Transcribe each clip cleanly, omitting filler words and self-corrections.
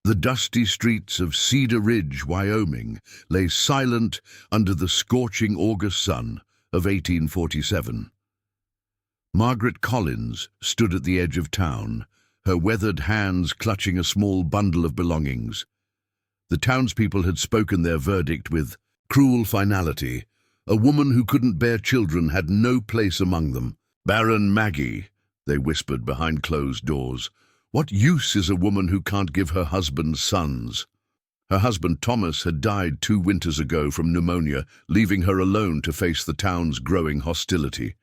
The dusty streets of Cedar Ridge, Wyoming, lay silent under the scorching August sun of 1847. Margaret Collins stood at the edge of town, her weathered hands clutching a small bundle of belongings. The townspeople had spoken their verdict with cruel finality. A woman who couldn't bear children had no place among them. "Barren Maggie," they whispered behind closed doors. "What use is a woman who can't give her husband sons?" Her husband Thomas had died 2 winters ago from pneumonia, leaving her alone to face the town's growing hostility.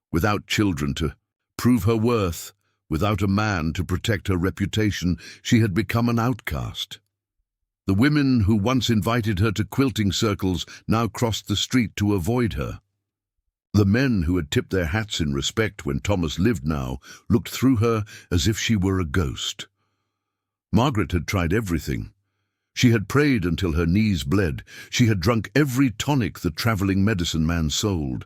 Without children to prove her worth, without a man to protect her reputation, she had become an outcast. The women who once invited her to quilting circles now crossed the street to avoid her. The men who had tipped their hats in respect when Thomas lived now looked through her as if she were a ghost. Margaret had tried everything. She had prayed until her knees bled. She had drunk every tonic the traveling medicine man sold.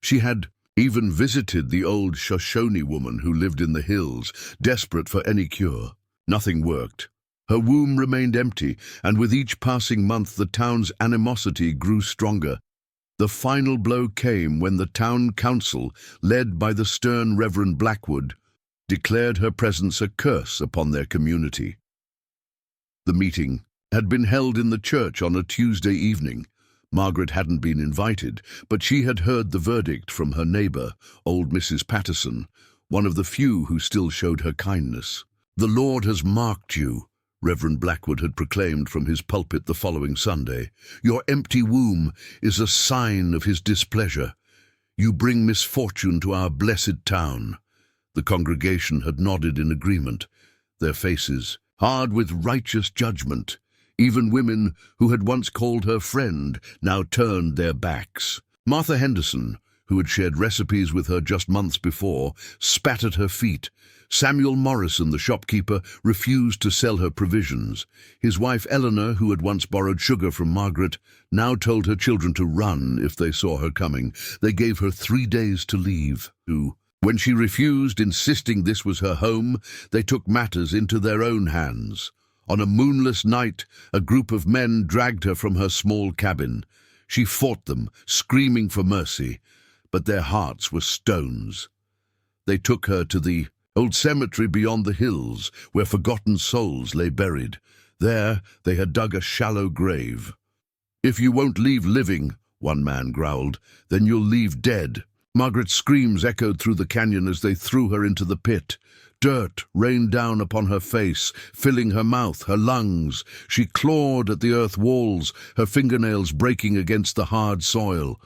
She had even visited the old Shoshone woman who lived in the hills, desperate for any cure. Nothing worked. Her womb remained empty, and with each passing month the town's animosity grew stronger. The final blow came when the town council, led by the stern Reverend Blackwood, declared her presence a curse upon their community. The meeting had been held in the church on a Tuesday evening. Margaret hadn't been invited, but she had heard the verdict from her neighbor, old Mrs. Patterson, one of the few who still showed her kindness. "The Lord has marked you," Reverend Blackwood had proclaimed from his pulpit the following Sunday. "Your empty womb is a sign of his displeasure. You bring misfortune to our blessed town." The congregation had nodded in agreement, their faces hard with righteous judgment. Even women who had once called her friend now turned their backs. Martha Henderson, who had shared recipes with her just months before, spat at her feet. Samuel Morrison, the shopkeeper, refused to sell her provisions. His wife Eleanor, who had once borrowed sugar from Margaret, now told her children to run if they saw her coming. They gave her 3 days to leave. When she refused, insisting this was her home, they took matters into their own hands. On a moonless night, a group of men dragged her from her small cabin. She fought them, screaming for mercy, but their hearts were stones. They took her to the old cemetery beyond the hills, where forgotten souls lay buried. There they had dug a shallow grave. "If you won't leave living," one man growled, "then you'll leave dead." Margaret's screams echoed through the canyon as they threw her into the pit. Dirt rained down upon her face, filling her mouth, her lungs. She clawed at the earth walls, her fingernails breaking against the hard soil.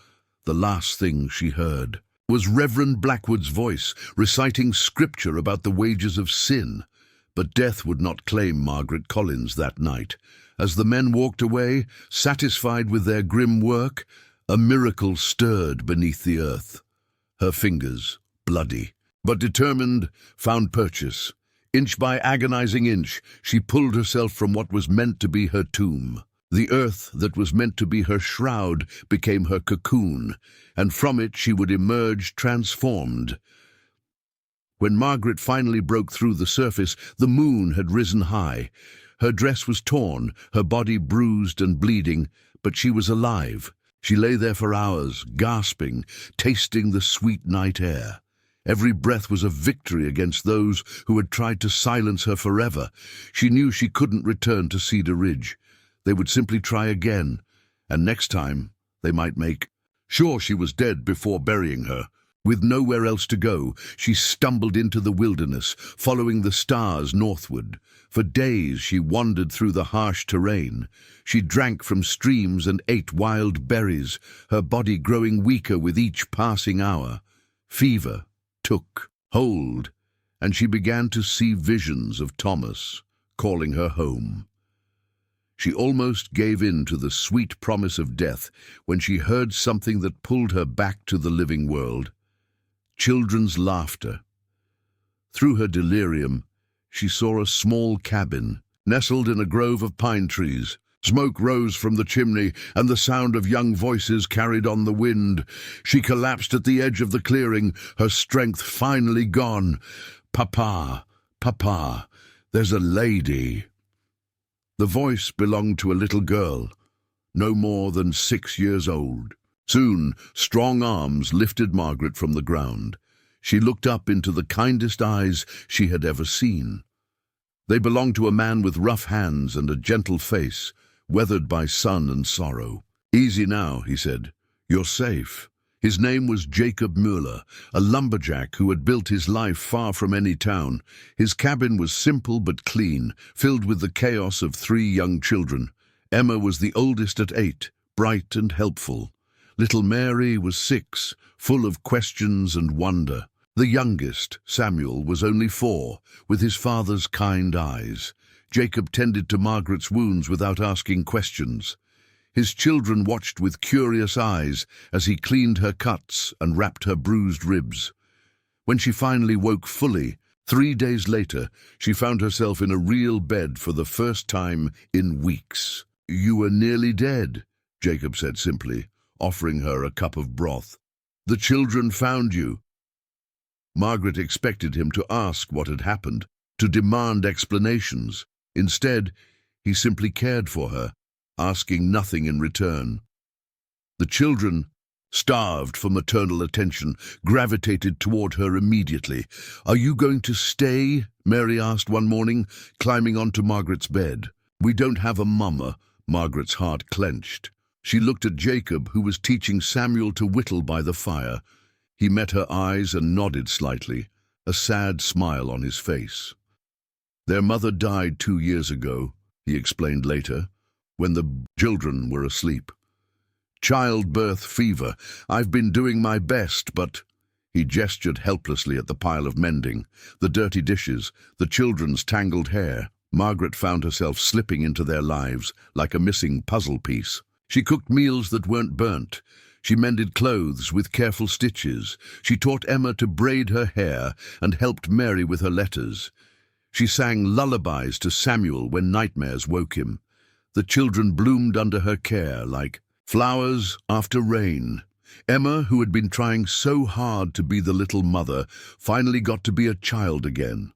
The last thing she heard was Reverend Blackwood's voice, reciting scripture about the wages of sin. But death would not claim Margaret Collins that night. As the men walked away, satisfied with their grim work, a miracle stirred beneath the earth. Her fingers, bloody, but determined, found purchase. Inch by agonizing inch, she pulled herself from what was meant to be her tomb. The earth that was meant to be her shroud became her cocoon, and from it she would emerge transformed. When Margaret finally broke through the surface, the moon had risen high. Her dress was torn, her body bruised and bleeding, but she was alive. She lay there for hours, gasping, tasting the sweet night air. Every breath was a victory against those who had tried to silence her forever. She knew she couldn't return to Cedar Ridge. They would simply try again, and next time they might make sure she was dead before burying her. With nowhere else to go, she stumbled into the wilderness, following the stars northward. For days she wandered through the harsh terrain. She drank from streams and ate wild berries, her body growing weaker with each passing hour. Fever took hold, and she began to see visions of Thomas calling her home. She almost gave in to the sweet promise of death when she heard something that pulled her back to the living world. Children's laughter. Through her delirium, she saw a small cabin, nestled in a grove of pine trees. Smoke rose from the chimney, and the sound of young voices carried on the wind. She collapsed at the edge of the clearing, her strength finally gone. "Papa, Papa, there's a lady." The voice belonged to a little girl, no more than 6 years old. Soon, strong arms lifted Margaret from the ground. She looked up into the kindest eyes she had ever seen. They belonged to a man with rough hands and a gentle face, weathered by sun and sorrow. "Easy now," he said. "You're safe." His name was Jacob Müller, a lumberjack who had built his life far from any town. His cabin was simple but clean, filled with the chaos of 3 young children. Emma was the oldest at 8, bright and helpful. Little Mary was 6, full of questions and wonder. The youngest, Samuel, was only 4, with his father's kind eyes. Jacob tended to Margaret's wounds without asking questions. His children watched with curious eyes as he cleaned her cuts and wrapped her bruised ribs. When she finally woke fully, 3 days later, she found herself in a real bed for the first time in weeks. "You were nearly dead," Jacob said simply, offering her a cup of broth. "The children found you." Margaret expected him to ask what had happened, to demand explanations. Instead, he simply cared for her, asking nothing in return. The children, starved for maternal attention, gravitated toward her immediately. "Are you going to stay?" Mary asked one morning, climbing onto Margaret's bed. "We don't have a mama." Margaret's heart clenched. She looked at Jacob, who was teaching Samuel to whittle by the fire. He met her eyes and nodded slightly, a sad smile on his face. "Their mother died 2 years ago," he explained later, when the children were asleep. "Childbirth fever. I've been doing my best, but—" He gestured helplessly at the pile of mending, the dirty dishes, the children's tangled hair. Margaret found herself slipping into their lives like a missing puzzle piece. She cooked meals that weren't burnt. She mended clothes with careful stitches. She taught Emma to braid her hair and helped Mary with her letters. She sang lullabies to Samuel when nightmares woke him. The children bloomed under her care like flowers after rain. Emma, who had been trying so hard to be the little mother, finally got to be a child again.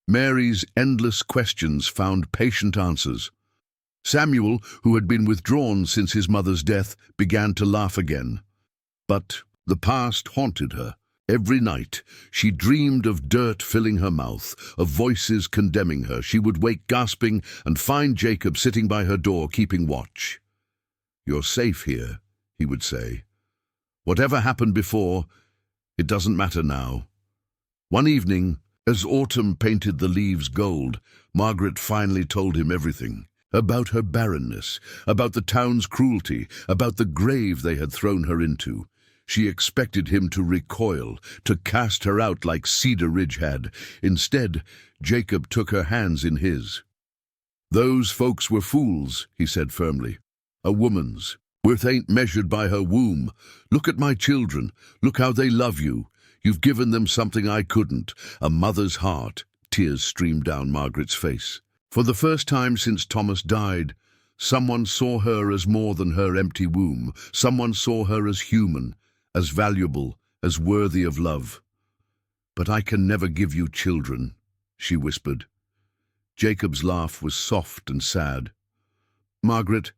Mary's endless questions found patient answers. Samuel, who had been withdrawn since his mother's death, began to laugh again. But the past haunted her. Every night, she dreamed of dirt filling her mouth, of voices condemning her. She would wake gasping and find Jacob sitting by her door keeping watch. "You're safe here," he would say. "Whatever happened before, it doesn't matter now." One evening, as autumn painted the leaves gold, Margaret finally told him everything. About her barrenness, about the town's cruelty, about the grave they had thrown her into. She expected him to recoil, to cast her out like Cedar Ridge had. Instead, Jacob took her hands in his. "Those folks were fools," he said firmly. "A woman's worth ain't measured by her womb. Look at my children. Look how they love you. You've given them something I couldn't, a mother's heart." Tears streamed down Margaret's face. For the first time since Thomas died, someone saw her as more than her empty womb. Someone saw her as human, as valuable, as worthy of love. "But I can never give you children," she whispered. Jacob's laugh was soft and sad. "Margaret,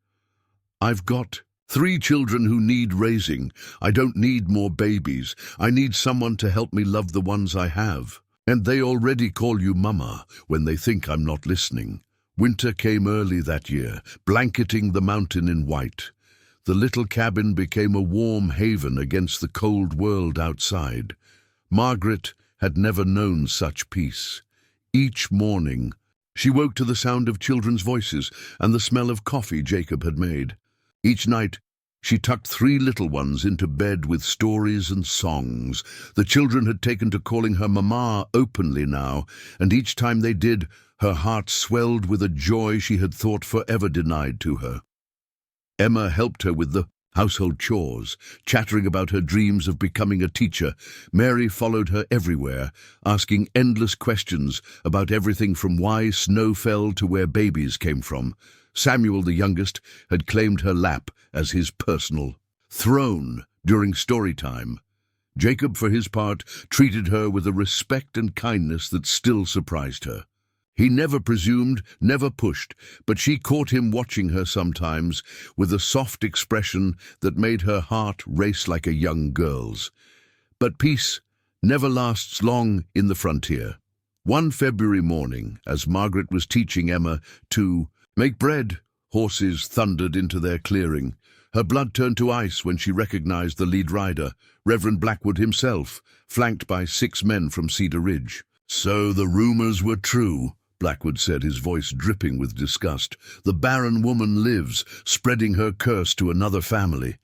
I've got 3 children who need raising. I don't need more babies. I need someone to help me love the ones I have. And they already call you Mama when they think I'm not listening." Winter came early that year, blanketing the mountain in white. The little cabin became a warm haven against the cold world outside. Margaret had never known such peace. Each morning, she woke to the sound of children's voices and the smell of coffee Jacob had made. Each night, she tucked 3 little ones into bed with stories and songs. The children had taken to calling her Mama openly now, and each time they did, her heart swelled with a joy she had thought forever denied to her. Emma helped her with the household chores, chattering about her dreams of becoming a teacher. Mary followed her everywhere, asking endless questions about everything from why snow fell to where babies came from. Samuel, the youngest, had claimed her lap as his personal throne during story time. Jacob, for his part, treated her with a respect and kindness that still surprised her. He never presumed, never pushed, but she caught him watching her sometimes with a soft expression that made her heart race like a young girl's. But peace never lasts long in the frontier. One February morning, as Margaret was teaching Emma to make bread, horses thundered into their clearing. Her blood turned to ice when she recognized the lead rider, Reverend Blackwood himself, flanked by 6 men from Cedar Ridge. "So the rumors were true," Blackwood said, his voice dripping with disgust. "The Barren woman lives, spreading her curse to another family."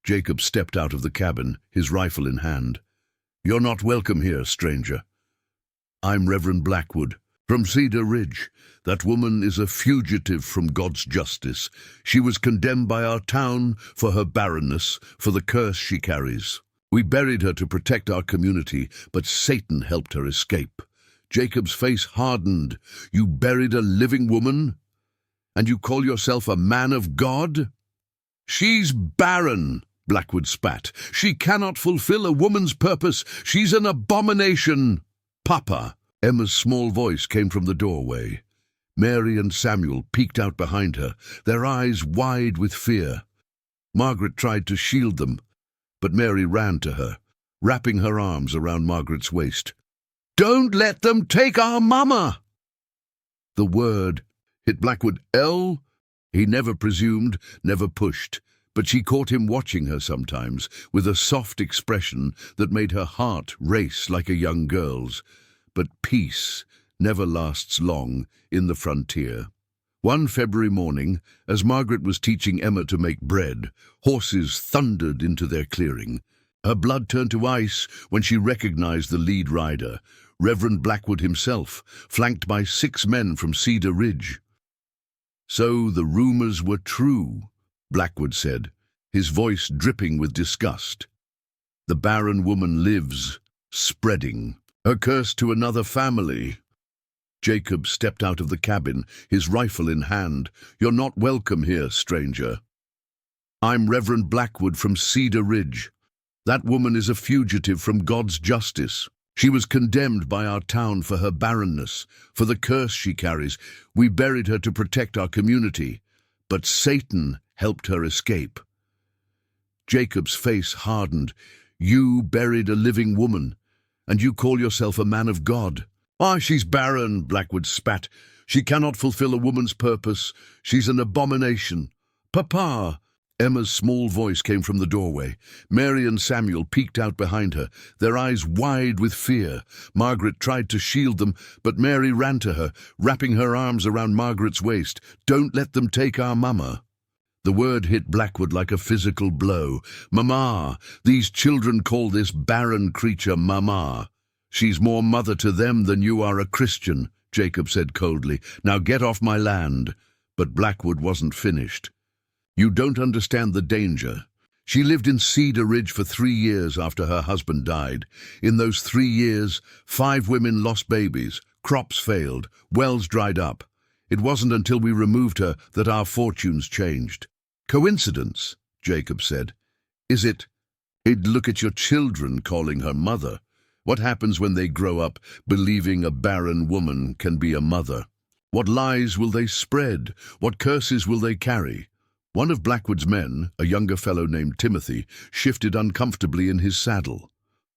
Jacob stepped out of the cabin, his rifle in hand. "You're not welcome here, stranger. I'm Reverend Blackwood, from Cedar Ridge. That woman is a fugitive from God's justice. She was condemned by our town for her barrenness, for the curse she carries. We buried her to protect our community, but Satan helped her escape." Jacob's face hardened. "You buried a living woman? And you call yourself a man of God?" "She's barren," Blackwood spat. "She cannot fulfill a woman's purpose. She's an abomination." "Papa," Emma's small voice came from the doorway. Mary and Samuel peeked out behind her, their eyes wide with fear. Margaret tried to shield them, but Mary ran to her, wrapping her arms around Margaret's waist. "Don't let them take our mama!" The word hit Blackwood. He never presumed, never pushed, but she caught him watching her sometimes with a soft expression that made her heart race like a young girl's. But peace never lasts long in the frontier. One February morning, as Margaret was teaching Emma to make bread, horses thundered into their clearing. Her blood turned to ice when she recognized the lead rider, Reverend Blackwood himself, flanked by 6 men from Cedar Ridge. "So the rumors were true," Blackwood said, his voice dripping with disgust. "The barren woman lives, spreading her curse to another family." Jacob stepped out of the cabin, his rifle in hand. "You're not welcome here, stranger. I'm Reverend Blackwood from Cedar Ridge. That woman is a fugitive from God's justice. She was condemned by our town for her barrenness, for the curse she carries. We buried her to protect our community, but Satan helped her escape." Jacob's face hardened. "You buried a living woman, and you call yourself a man of God." "Ah, she's barren," Blackwood spat. "She cannot fulfill a woman's purpose. She's an abomination." "Papa!" Emma's small voice came from the doorway. Mary and Samuel peeked out behind her, their eyes wide with fear. Margaret tried to shield them, but Mary ran to her, wrapping her arms around Margaret's waist. "Don't let them take our mama." The word hit Blackwood like a physical blow. "Mama! These children call this barren creature Mama." "She's more mother to them than you are a Christian," Jacob said coldly. "Now get off my land." But Blackwood wasn't finished. "You don't understand the danger. She lived in Cedar Ridge for 3 years after her husband died. In those 3 years, 5 women lost babies, crops failed, wells dried up. It wasn't until we removed her that our fortunes changed." "Coincidence?" Jacob said. "Is it? Look at your children calling her mother. What happens when they grow up believing a barren woman can be a mother? What lies will they spread? What curses will they carry?" One of Blackwood's men, a younger fellow named Timothy, shifted uncomfortably in his saddle.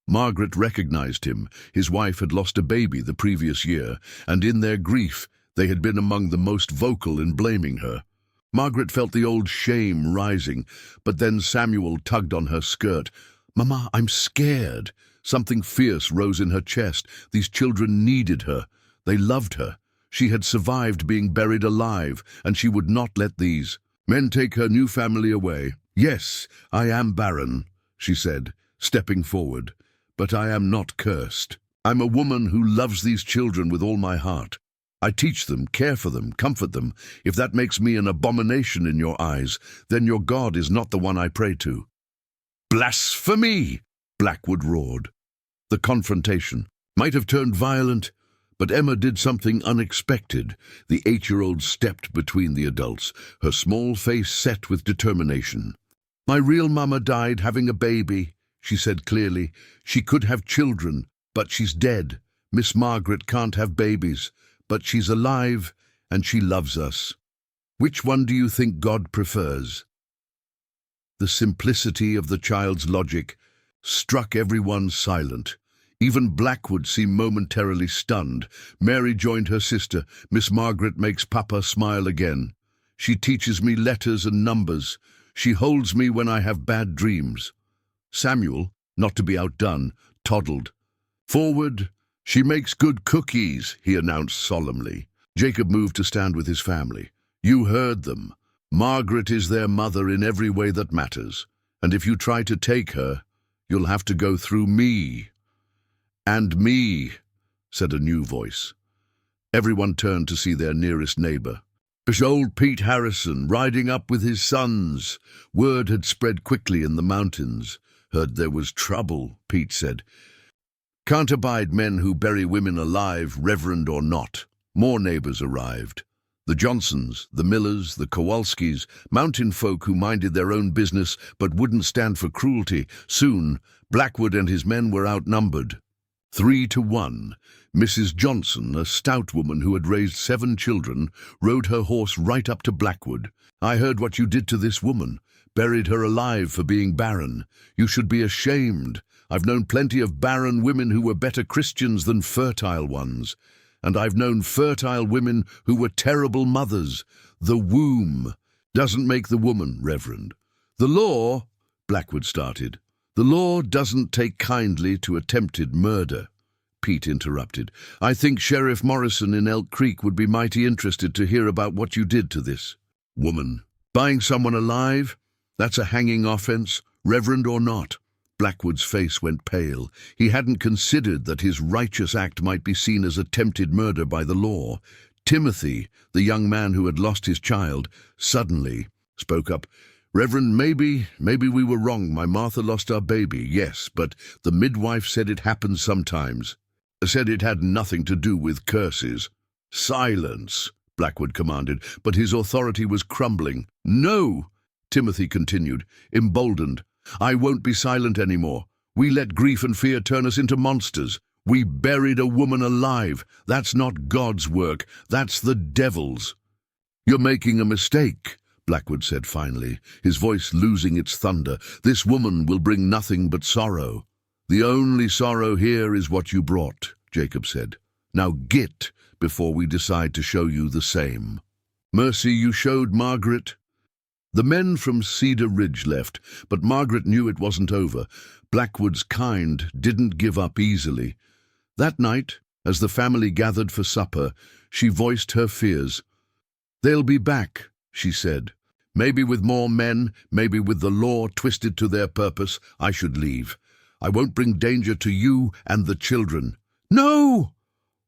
Margaret recognized him. His wife had lost a baby the previous year, and in their grief they had been among the most vocal in blaming her. Margaret felt the old shame rising, but then Samuel tugged on her skirt. "Mama, I'm scared." Something fierce rose in her chest. These children needed her. They loved her. She had survived being buried alive, and she would not let these men take her new family away. "Yes, I am barren," she said, stepping forward, "but I am not cursed. I'm a woman who loves these children with all my heart. I teach them, care for them, comfort them. If that makes me an abomination in your eyes, then your God is not the one I pray to." "Blasphemy!" Blackwood roared. The confrontation might have turned violent, but Emma did something unexpected. The 8-year-old stepped between the adults, her small face set with determination. "My real mama died having a baby," she said clearly. "She could have children, but she's dead. Miss Margaret can't have babies. but she's alive and she loves us. Which one do you think God prefers?" The simplicity of the child's logic struck everyone silent. Even Blackwood seemed momentarily stunned. Mary joined her sister. "Miss Margaret makes Papa smile again. She teaches me letters and numbers. She holds me when I have bad dreams." Samuel, not to be outdone, toddled. "Forward, she makes good cookies," he announced solemnly. Jacob moved to stand with his family. "You heard them. Margaret is their mother in every way that matters, and if you try to take her, you'll have to go through me." "And me," said a new voice. Everyone turned to see their nearest neighbor. "It's old Pete Harrison riding up with his sons." Word had spread quickly in the mountains. "Heard there was trouble," Pete said. "Can't abide men who bury women alive, reverend or not." More neighbors arrived. The Johnsons, the Millers, the Kowalskis, mountain folk who minded their own business but wouldn't stand for cruelty. Soon, Blackwood and his men were outnumbered. 3-1. Mrs. Johnson, a stout woman who had raised 7 children, rode her horse right up to Blackwood. "I heard what you did to this woman. Buried her alive for being barren. You should be ashamed. I've known plenty of barren women who were better Christians than fertile ones. And I've known fertile women who were terrible mothers. The womb doesn't make the woman, Reverend." "The law," Blackwood started. "The law doesn't take kindly to attempted murder," Pete interrupted. "I think Sheriff Morrison in Elk Creek would be mighty interested to hear about what you did to this woman. Buying someone alive? That's a hanging offense, reverend or not." Blackwood's face went pale. He hadn't considered that his righteous act might be seen as attempted murder by the law. Timothy, the young man who had lost his child, suddenly spoke up. "Reverend, maybe we were wrong. My Martha lost our baby, yes, but the midwife said it happens sometimes. Said it had nothing to do with curses." "Silence," Blackwood commanded, but his authority was crumbling. "No," Timothy continued, emboldened. "I won't be silent anymore. We let grief and fear turn us into monsters. We buried a woman alive. That's not God's work. That's the devil's." "You're making a mistake," Blackwood said finally, his voice losing its thunder. "This woman will bring nothing but sorrow." "The only sorrow here is what you brought," Jacob said. "Now git before we decide to show you the same." "Mercy you showed Margaret." The men from Cedar Ridge left, but Margaret knew it wasn't over. Blackwood's kind didn't give up easily. That night, as the family gathered for supper, she voiced her fears. "They'll be back," she said. "Maybe with more men, maybe with the law twisted to their purpose. I should leave. I won't bring danger to you and the children." "No!"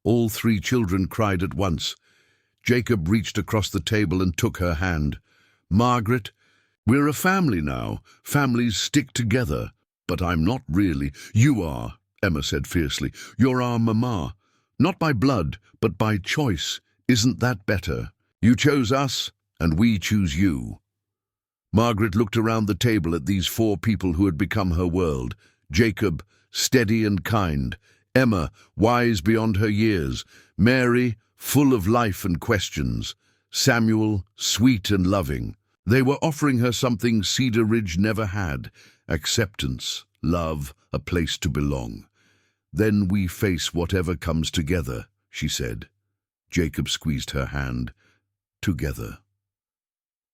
All 3 children cried at once. Jacob reached across the table and took her hand. "Margaret, we're a family now. Families stick together. But I'm not really." "You are," Emma said fiercely. "You're our mama. Not by blood, but by choice. Isn't that better? You chose us, and we choose you." Margaret looked around the table at these 4 people who had become her world. Jacob, steady and kind. Emma, wise beyond her years. Mary, full of life and questions. Samuel, sweet and loving. They were offering her something Cedar Ridge never had: acceptance, love, a place to belong. "Then we face whatever comes together," she said. Jacob squeezed her hand. "Together."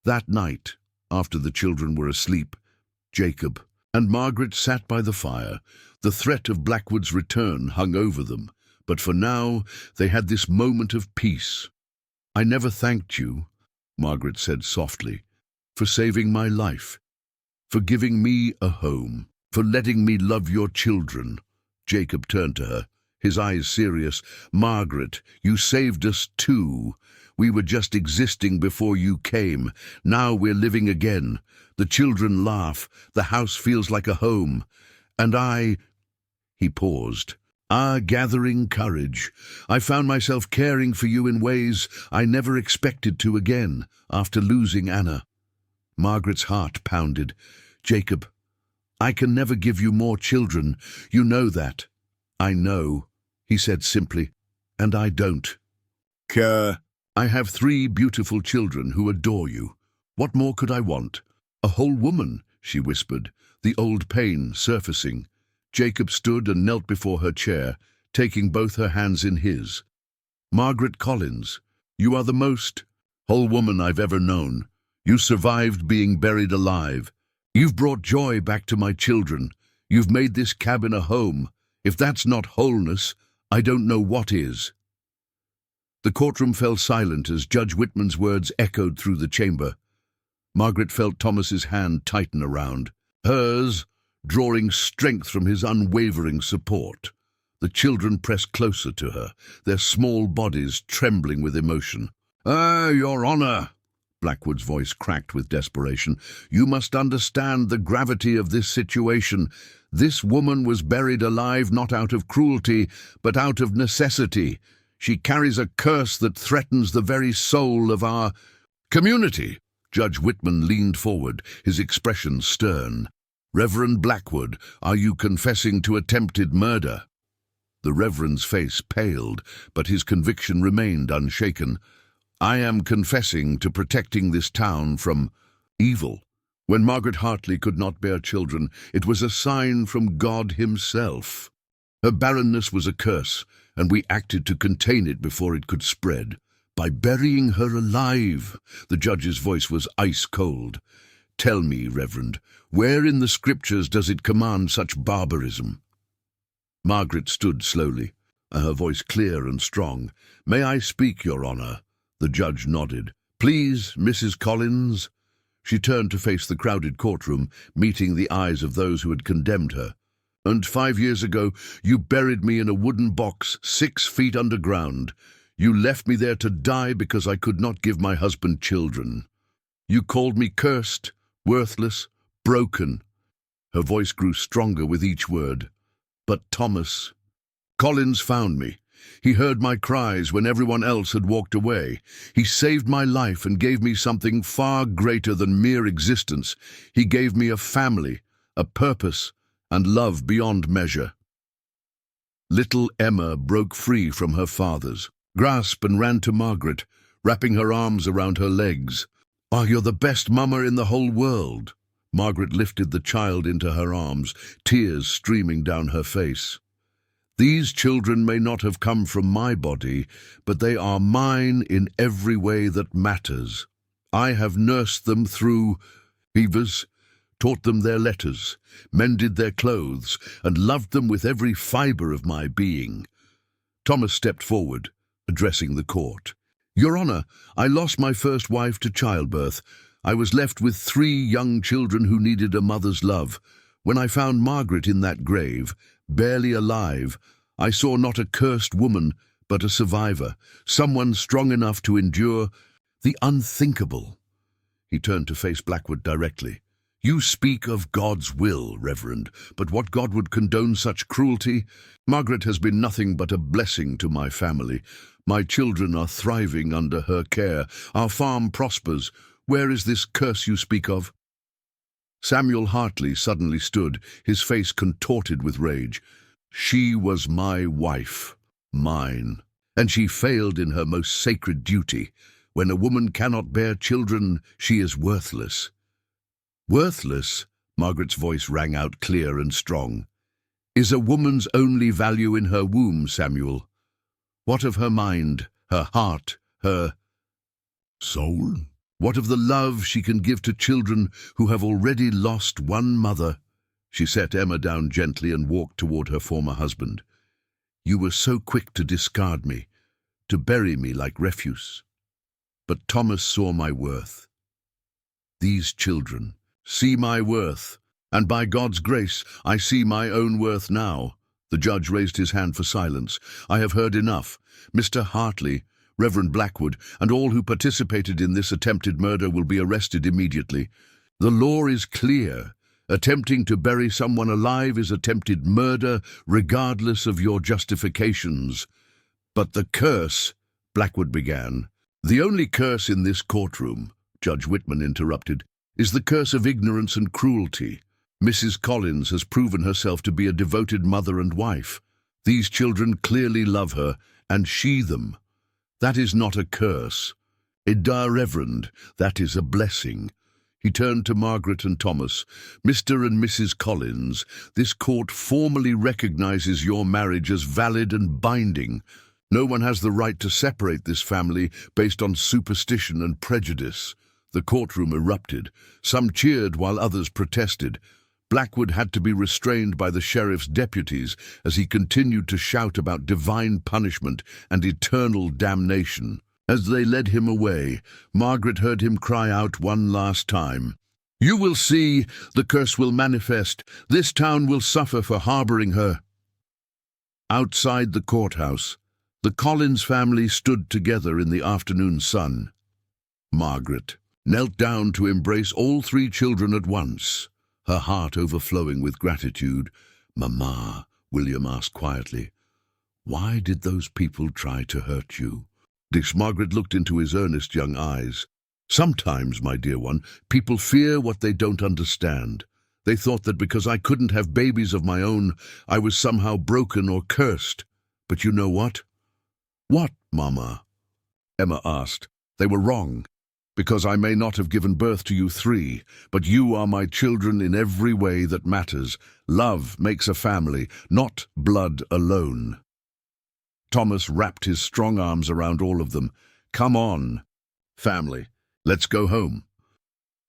That night, after the children were asleep, Jacob and Margaret sat by the fire. The threat of Blackwood's return hung over them, but for now they had this moment of peace. "I never thanked you," Margaret said softly, "for saving my life, for giving me a home, for letting me love your children." Jacob turned to her, his eyes serious. "Margaret, you saved us too. We were just existing before you came. Now we're living again. The children laugh. The house feels like a home. And I—" He paused. "Gathering courage. I found myself caring for you in ways I never expected to again after losing Anna." Margaret's heart pounded. "Jacob, I can never give you more children. You know that." "I know," he said simply, "and I don't." I have 3 beautiful children who adore you. What more could I want? A whole woman, she whispered, the old pain surfacing. Jacob stood and knelt before her chair, taking both her hands in his. Margaret Collins, you are the most whole woman I've ever known. You survived being buried alive. You've brought joy back to my children. You've made this cabin a home. If that's not wholeness, I don't know what is. The courtroom fell silent as Judge Whitman's words echoed through the chamber. Margaret felt Thomas's hand tighten around hers, drawing strength from his unwavering support. The children pressed closer to her, their small bodies trembling with emotion. Your Honor, Blackwood's voice cracked with desperation, you must understand the gravity of this situation. This woman was buried alive not out of cruelty, but out of necessity. She carries a curse that threatens the very soul of our community. Judge Whitman leaned forward, his expression stern. Reverend Blackwood, are you confessing to attempted murder? The Reverend's face paled, but his conviction remained unshaken. I am confessing to protecting this town from evil. When Margaret Hartley could not bear children, it was a sign from God himself. Her barrenness was a curse, and we acted to contain it before it could spread. By burying her alive, the judge's voice was ice-cold. Tell me, Reverend, where in the scriptures does it command such barbarism? Margaret stood slowly, her voice clear and strong. May I speak, Your Honor? The judge nodded. Please, Mrs. Collins. She turned to face the crowded courtroom, meeting the eyes of those who had condemned her. And 5 years ago, you buried me in a wooden box 6 feet underground. You left me there to die because I could not give my husband children. You called me cursed, worthless, broken. Her voice grew stronger with each word. But Thomas Collins found me. He heard my cries when everyone else had walked away. He saved my life and gave me something far greater than mere existence. He gave me a family, a purpose, and love beyond measure. Little Emma broke free from her father's grasp and ran to Margaret, wrapping her arms around her legs. Oh, you're the best mama in the whole world. Margaret lifted the child into her arms, tears streaming down her face. These children may not have come from my body, but they are mine in every way that matters. I have nursed them through fevers, taught them their letters, mended their clothes, and loved them with every fibre of my being. Thomas stepped forward, addressing the court. Your Honor, I lost my first wife to childbirth. I was left with 3 young children who needed a mother's love. When I found Margaret in that grave, barely alive, I saw not a cursed woman, but a survivor, someone strong enough to endure the unthinkable. He turned to face Blackwood directly. You speak of God's will, Reverend, but what God would condone such cruelty? Margaret has been nothing but a blessing to my family. My children are thriving under her care. Our farm prospers. Where is this curse you speak of? Samuel Hartley suddenly stood, his face contorted with rage. She was my wife, mine, and she failed in her most sacred duty. When a woman cannot bear children, she is worthless. Worthless, Margaret's voice rang out clear and strong, is a woman's only value in her womb, Samuel. What of her mind, her heart, her soul? What of the love she can give to children who have already lost one mother? She set Emma down gently and walked toward her former husband. You were so quick to discard me, to bury me like refuse. But Thomas saw my worth. These children see my worth, and by God's grace, I see my own worth now. The judge raised his hand for silence. I have heard enough. Mr. Hartley, Reverend Blackwood, and all who participated in this attempted murder will be arrested immediately. The law is clear. Attempting to bury someone alive is attempted murder, regardless of your justifications. But the curse, Blackwood began. The only curse in this courtroom, Judge Whitman interrupted, is the curse of ignorance and cruelty. Mrs. Collins has proven herself to be a devoted mother and wife. These children clearly love her, and she them. That is not a curse. Reverend, that is a blessing. He turned to Margaret and Thomas. Mr. and Mrs. Collins, this court formally recognizes your marriage as valid and binding. No one has the right to separate this family based on superstition and prejudice. The courtroom erupted. Some cheered while others protested. Blackwood had to be restrained by the sheriff's deputies as he continued to shout about divine punishment and eternal damnation. As they led him away, Margaret heard him cry out one last time, "You will see, the curse will manifest. This town will suffer for harboring her." Outside the courthouse, the Collins family stood together in the afternoon sun. Margaret knelt down to embrace all three children at once, her heart overflowing with gratitude. "Mamma," William asked quietly, "why did those people try to hurt you?" Margaret looked into his earnest young eyes. "Sometimes, my dear one, people fear what they don't understand. They thought that because I couldn't have babies of my own, I was somehow broken or cursed. But you know what?" "What, Mama?" Emma asked. "They were wrong. Because I may not have given birth to you three, but you are my children in every way that matters. Love makes a family, not blood alone." Thomas wrapped his strong arms around all of them. "Come on, family, let's go home."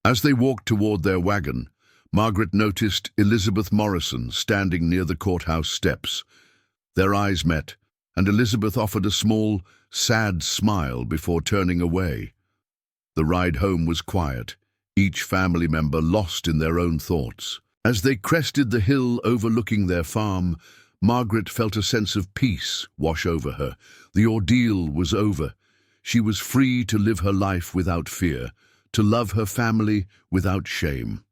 As they walked toward their wagon, Margaret noticed Elizabeth Morrison standing near the courthouse steps. Their eyes met, and Elizabeth offered a small, sad smile before turning away. The ride home was quiet, each family member lost in their own thoughts. As they crested the hill overlooking their farm, Margaret felt a sense of peace wash over her. The ordeal was over. She was free to live her life without fear, to love her family without shame.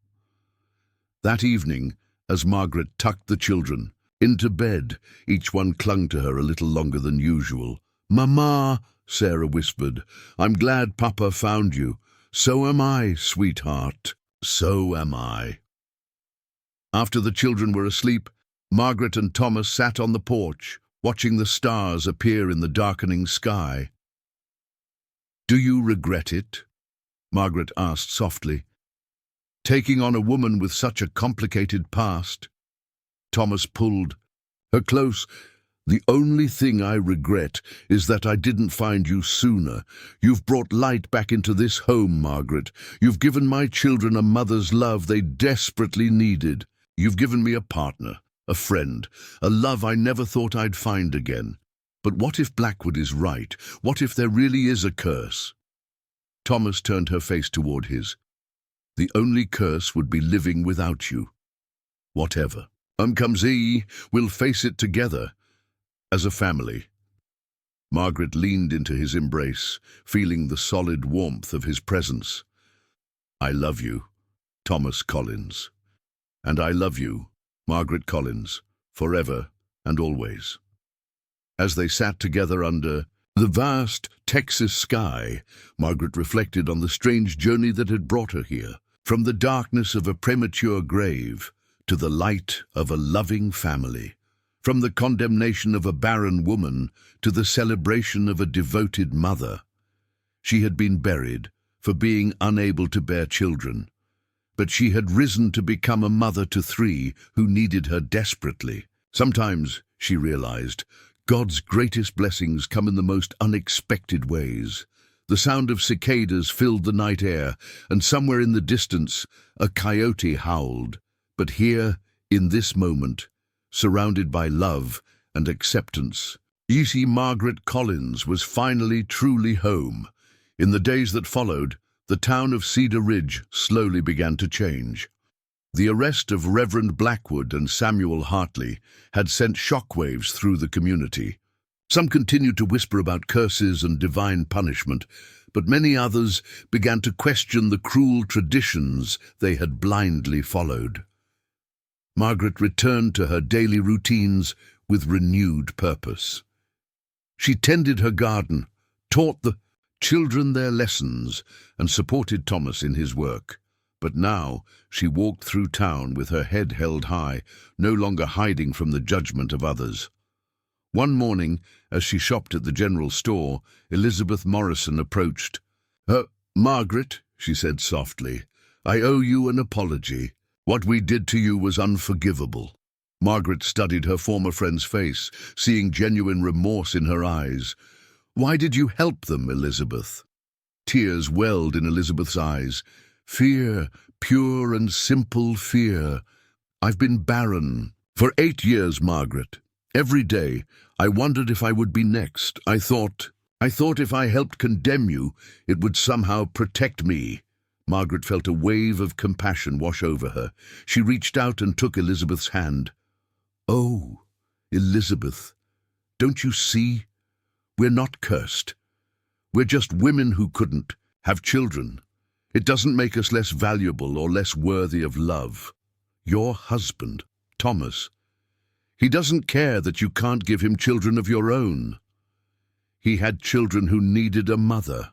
That evening, as Margaret tucked the children into bed, each one clung to her a little longer than usual. "Mama," Sarah whispered, "I'm glad Papa found you." "So am I, sweetheart. So am I." After the children were asleep, Margaret and Thomas sat on the porch, watching the stars appear in the darkening sky. "Do you regret it?" Margaret asked softly. "Taking on a woman with such a complicated past?" Thomas pulled her close. "The only thing I regret is that I didn't find you sooner. You've brought light back into this home, Margaret. You've given my children a mother's love they desperately needed. You've given me a partner, a friend, a love I never thought I'd find again. But what if Blackwood is right? What if there really is a curse?" Thomas turned her face toward his. "The only curse would be living without you. Whatever comes, we'll face it together. As a family." Margaret leaned into his embrace, feeling the solid warmth of his presence. "I love you, Thomas Collins. And I love you, Margaret Collins, forever and always." As they sat together under the vast Texas sky, Margaret reflected on the strange journey that had brought her here, from the darkness of a premature grave to the light of a loving family. From the condemnation of a barren woman to the celebration of a devoted mother. She had been buried for being unable to bear children, but she had risen to become a mother to three who needed her desperately. Sometimes, she realized, God's greatest blessings come in the most unexpected ways. The sound of cicadas filled the night air, and somewhere in the distance, a coyote howled. But here, in this moment, surrounded by love and acceptance, Margaret Collins was finally truly home. In the days that followed, the town of Cedar Ridge slowly began to change. The arrest of Reverend Blackwood and Samuel Hartley had sent shockwaves through the community. Some continued to whisper about curses and divine punishment, but many others began to question the cruel traditions they had blindly followed. Margaret returned to her daily routines with renewed purpose. She tended her garden, taught the children their lessons, and supported Thomas in his work. But now she walked through town with her head held high, no longer hiding from the judgment of others. One morning, as she shopped at the general store, Elizabeth Morrison approached. Margaret, she said softly, I owe you an apology. What we did to you was unforgivable. Margaret studied her former friend's face, seeing genuine remorse in her eyes. Why did you help them, Elizabeth? Tears welled in Elizabeth's eyes. Fear, pure and simple fear. I've been barren for 8 years, Margaret. Every day, I wondered if I would be next. I thought if I helped condemn you, it would somehow protect me. Margaret felt a wave of compassion wash over her. She reached out and took Elizabeth's hand. Oh, Elizabeth, don't you see? We're not cursed. We're just women who couldn't have children. It doesn't make us less valuable or less worthy of love. Your husband, Thomas, he doesn't care that you can't give him children of your own. He had children who needed a mother.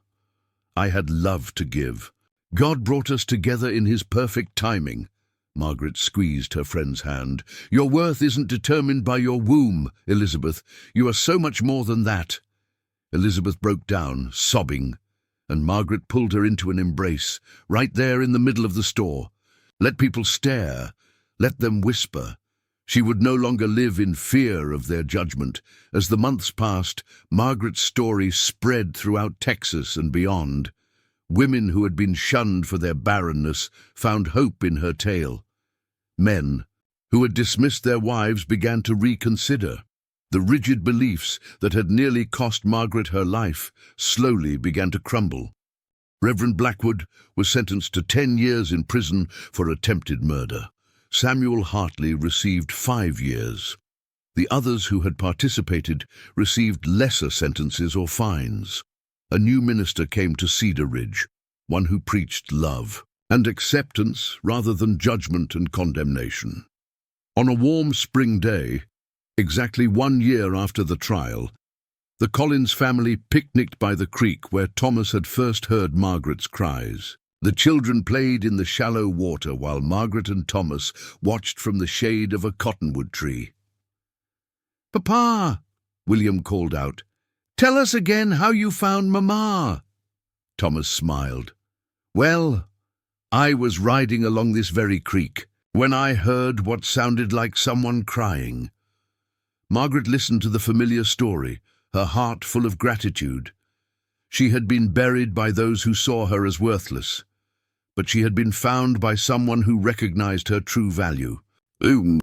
I had love to give. God brought us together in his perfect timing. Margaret squeezed her friend's hand. Your worth isn't determined by your womb, Elizabeth. You are so much more than that. Elizabeth broke down, sobbing, and Margaret pulled her into an embrace, right there in the middle of the store. Let people stare. Let them whisper. She would no longer live in fear of their judgment. As the months passed, Margaret's story spread throughout Texas and beyond. Women who had been shunned for their barrenness found hope in her tale. Men who had dismissed their wives began to reconsider. The rigid beliefs that had nearly cost Margaret her life slowly began to crumble. Reverend Blackwood was sentenced to 10 years in prison for attempted murder. Samuel Hartley received 5 years. The others who had participated received lesser sentences or fines. A new minister came to Cedar Ridge, one who preached love and acceptance rather than judgment and condemnation. On a warm spring day, exactly 1 year after the trial, the Collins family picnicked by the creek where Thomas had first heard Margaret's cries. The children played in the shallow water while Margaret and Thomas watched from the shade of a cottonwood tree. "Papa," William called out, "tell us again how you found Mama." Thomas smiled. "Well, I was riding along this very creek when I heard what sounded like someone crying." Margaret listened to the familiar story, her heart full of gratitude. She had been buried by those who saw her as worthless, but she had been found by someone who recognized her true value.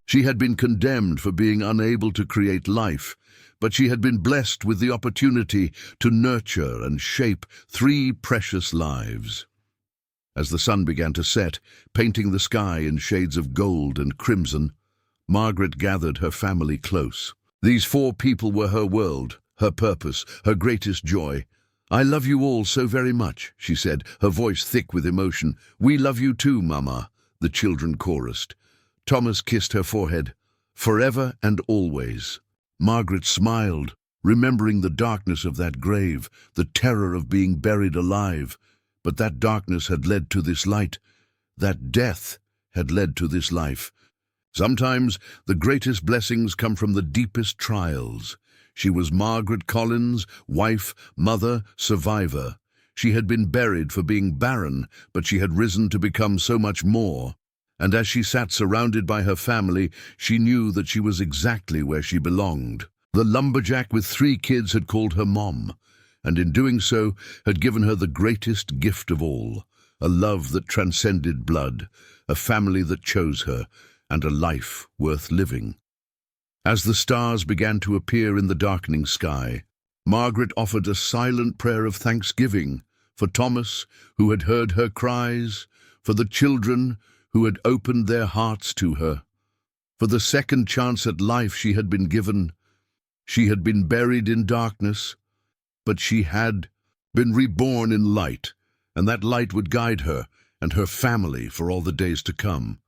She had been condemned for being unable to create life, but she had been blessed with the opportunity to nurture and shape 3 precious lives. As the sun began to set, painting the sky in shades of gold and crimson, Margaret gathered her family close. These 4 people were her world, her purpose, her greatest joy. "I love you all so very much," she said, her voice thick with emotion. "We love you too, Mama," the children chorused. Thomas kissed her forehead. "Forever and always." Margaret smiled, remembering the darkness of that grave, the terror of being buried alive. But that darkness had led to this light. That death had led to this life. Sometimes the greatest blessings come from the deepest trials. She was Margaret Collins, wife, mother, survivor. She had been buried for being barren, but she had risen to become so much more. And as she sat surrounded by her family, she knew that she was exactly where she belonged. The lumberjack with 3 kids had called her Mom, and in doing so had given her the greatest gift of all, a love that transcended blood, a family that chose her, and a life worth living. As the stars began to appear in the darkening sky, Margaret offered a silent prayer of thanksgiving for Thomas, who had heard her cries, for the children who had opened their hearts to her, for the second chance at life she had been given. She had been buried in darkness, but she had been reborn in light, and that light would guide her and her family for all the days to come.